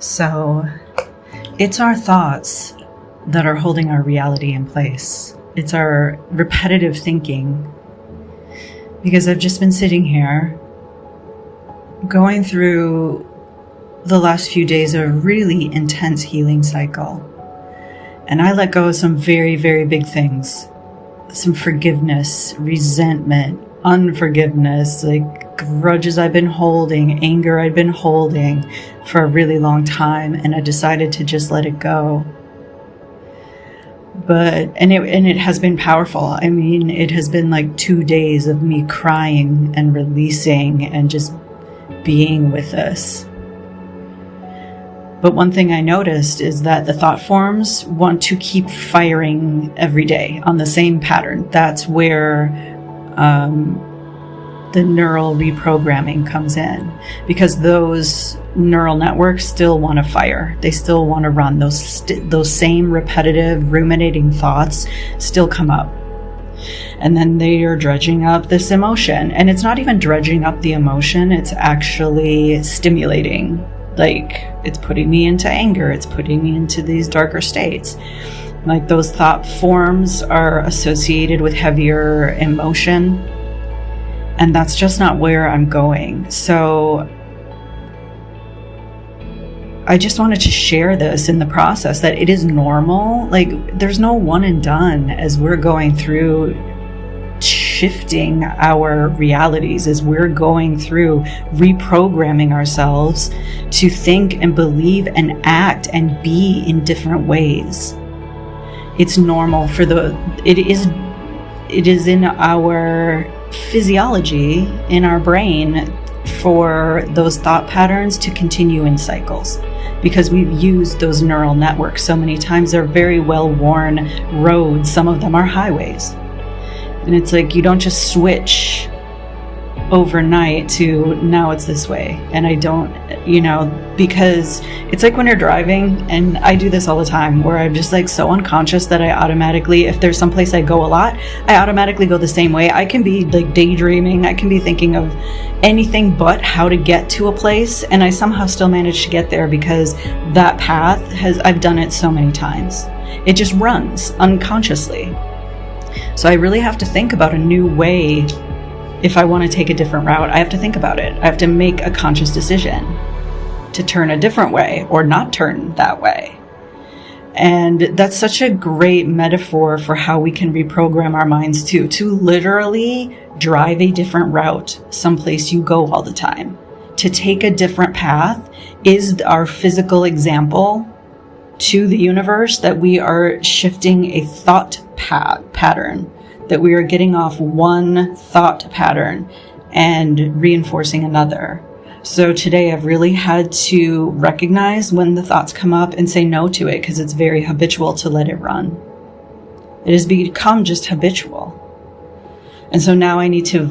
So it's our thoughts that are holding our reality in place. It's our repetitive thinking. Because I've just been sitting here going through the last few days of a really intense healing cycle. And I let go of some very, very big things. Some forgiveness, resentment, unforgiveness, like grudges I've been holding, anger I'd been holding for a really long time, and I decided to just let it go. And it has been powerful. I mean, it has been like 2 days of me crying and releasing and just being with this. But one thing I noticed is that the thought forms want to keep firing every day on the same pattern. That's where the neural reprogramming comes in, because those neural networks still want to fire. They still want to run. Those same repetitive, ruminating thoughts still come up. And then they are dredging up this emotion. And it's not even dredging up the emotion. It's actually stimulating. Like, it's putting me into anger. It's putting me into these darker states. Like, those thought forms are associated with heavier emotion. And that's just not where I'm going. So I just wanted to share this in the process, that it is normal. Like, there's no one and done as we're going through shifting our realities, as we're going through reprogramming ourselves to think and believe and act and be in different ways. It's normal for it is in our physiology, in our brain, for those thought patterns to continue in cycles, because we've used those neural networks so many times. They're very well-worn roads. Some of them are highways. And it's like, you don't just switch overnight to now it's this way. And I don't, because it's like when you're driving, and I do this all the time, where I'm just like so unconscious that I automatically, if there's someplace I go a lot, I automatically go the same way. I can be like daydreaming. I can be thinking of anything but how to get to a place. And I somehow still manage to get there, because that path I've done it so many times. It just runs unconsciously. So I really have to think about a new way. If I want to take a different route, I have to think about it. I have to make a conscious decision to turn a different way or not turn that way. And that's such a great metaphor for how we can reprogram our minds too, to literally drive a different route someplace you go all the time. To take a different path is our physical example to the universe that we are shifting a thought pattern, that we are getting off one thought pattern and reinforcing another. So today I've really had to recognize when the thoughts come up and say no to it, because it's very habitual to let it run. It has become just habitual. And so now I need to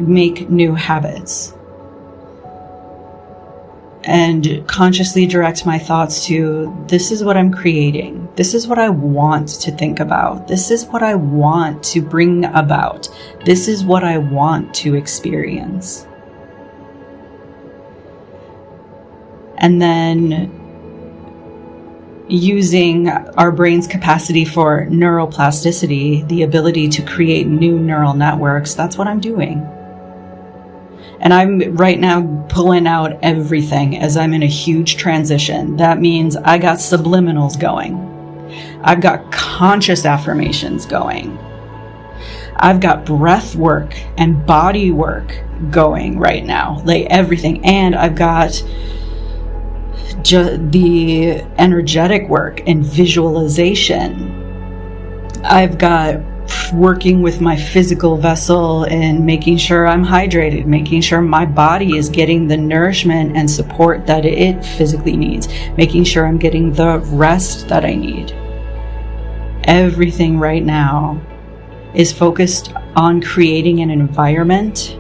make new habits and consciously direct my thoughts to, this is what I'm creating. This is what I want to think about. This is what I want to bring about. This is what I want to experience. And then using our brain's capacity for neuroplasticity, the ability to create new neural networks, that's what I'm doing. And I'm right now pulling out everything as I'm in a huge transition. That means I got subliminals going. I've got conscious affirmations going. I've got breath work and body work going right now, like everything. And I've got the energetic work and visualization. I've got working with my physical vessel and making sure I'm hydrated, making sure my body is getting the nourishment and support that it physically needs, making sure I'm getting the rest that I need. Everything right now is focused on creating an environment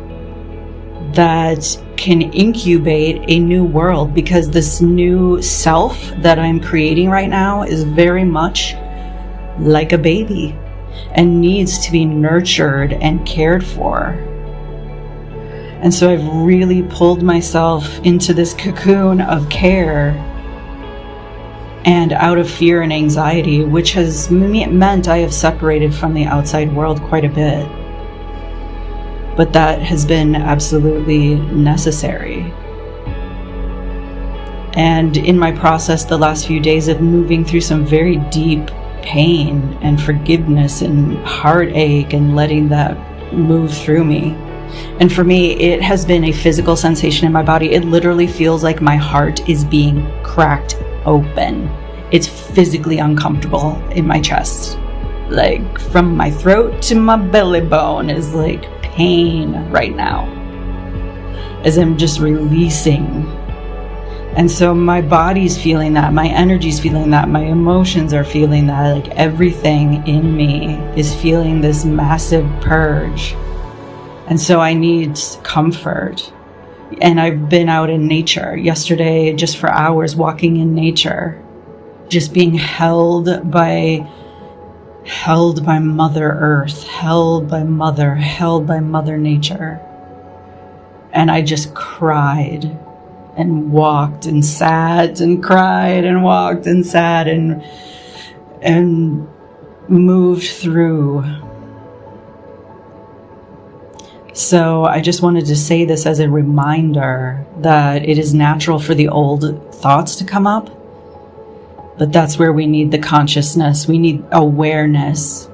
that can incubate a new world, because this new self that I'm creating right now is very much like a baby and needs to be nurtured and cared for. And so I've really pulled myself into this cocoon of care and out of fear and anxiety, which has meant I have separated from the outside world quite a bit. But that has been absolutely necessary. And in my process the last few days of moving through some very deep pain and forgiveness and heartache and letting that move through me. And for me, it has been a physical sensation in my body. It literally feels like my heart is being cracked open. It's physically uncomfortable in my chest. Like from my throat to my belly bone is like pain right now, as I'm just releasing. And so my body's feeling that, my energy's feeling that, my emotions are feeling that, like everything in me is feeling this massive purge. And so I need comfort. And I've been out in nature yesterday, just for hours, walking in nature, just being held by Mother Earth, held by Mother Nature. And I just cried and walked and sat and cried and walked and sat and moved through. So I just wanted to say this as a reminder that it is natural for the old thoughts to come up, but that's where we need the consciousness. We need awareness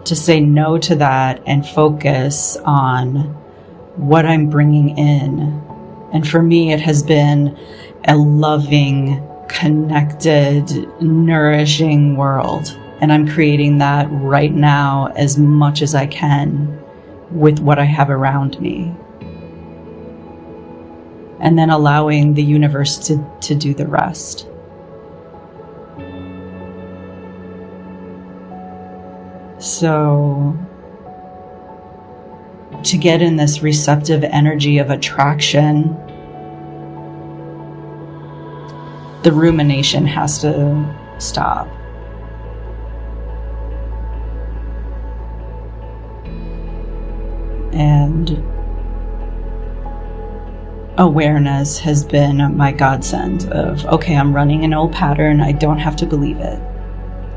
to say no to that and focus on what I'm bringing in. And for me, it has been a loving, connected, nourishing world. And I'm creating that right now as much as I can with what I have around me. And then allowing the universe to do the rest. So, to get in this receptive energy of attraction, the rumination has to stop. And awareness has been my godsend of, okay, I'm running an old pattern. I don't have to believe it.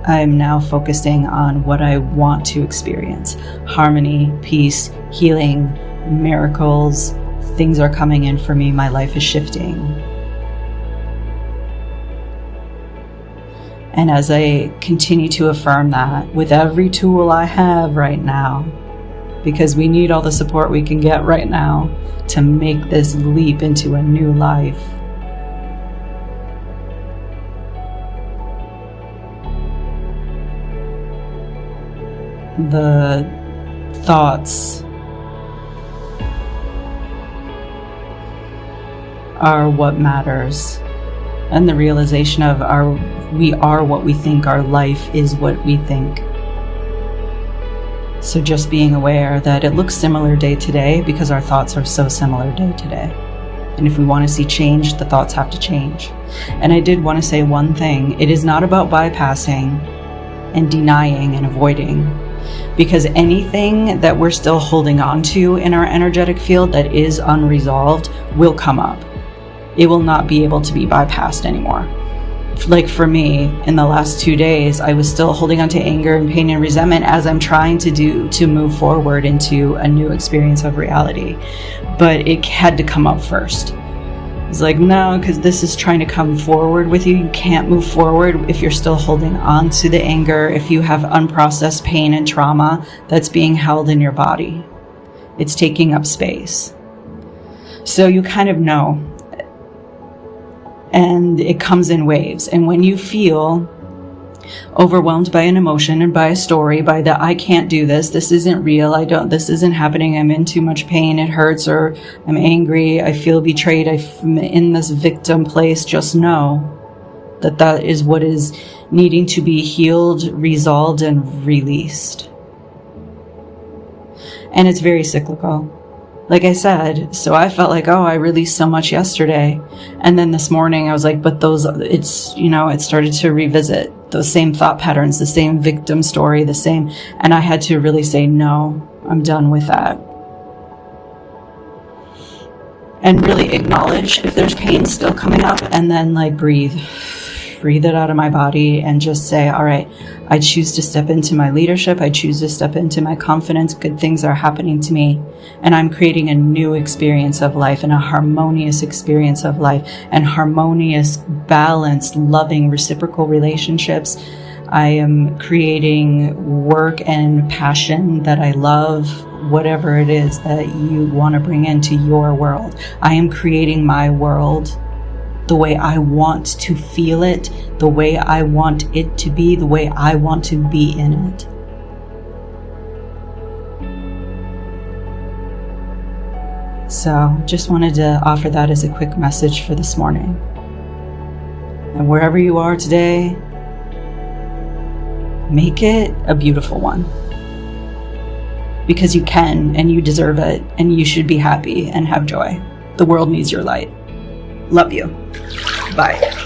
I'm now focusing on what I want to experience. Harmony, peace, healing, miracles. Things are coming in for me. My life is shifting. And as I continue to affirm that with every tool I have right now, because we need all the support we can get right now to make this leap into a new life. The thoughts are what matters, and the realization of we are what we think, our life is what we think. So just being aware that it looks similar day to day because our thoughts are so similar day to day. And if we want to see change, the thoughts have to change. And I did want to say one thing. It is not about bypassing and denying and avoiding, because anything that we're still holding on to in our energetic field that is unresolved will come up. It will not be able to be bypassed anymore. Like for me, in the last 2 days, I was still holding on to anger and pain and resentment as I'm trying to move forward into a new experience of reality. But it had to come up first. It's like, no, because this is trying to come forward with you. You can't move forward if you're still holding on to the anger, if you have unprocessed pain and trauma that's being held in your body. It's taking up space. So you kind of know. And it comes in waves. And when you feel overwhelmed by an emotion and by a story, by the I can't do this, this isn't real, this isn't happening, I'm in too much pain, it hurts, or I'm angry, I feel betrayed, I'm in this victim place, just know that that is what is needing to be healed, resolved, and released. And it's very cyclical. Like I said, so I felt like, oh, I released so much yesterday. And then this morning I was like, but it started to revisit those same thought patterns, the same victim story, and I had to really say, no, I'm done with that. And really acknowledge if there's pain still coming up, and then like breathe. breathe it out of my body and just say, all right, I choose to step into my leadership. I choose to step into my confidence. Good things are happening to me. And I'm creating a new experience of life and a harmonious experience of life and harmonious, balanced, loving, reciprocal relationships. I am creating work and passion that I love, whatever it is that you want to bring into your world. I am creating my world the way I want to feel it, the way I want it to be, the way I want to be in it. So just wanted to offer that as a quick message for this morning. And wherever you are today, make it a beautiful one. Because you can, and you deserve it, and you should be happy and have joy. The world needs your light. Love you. Bye.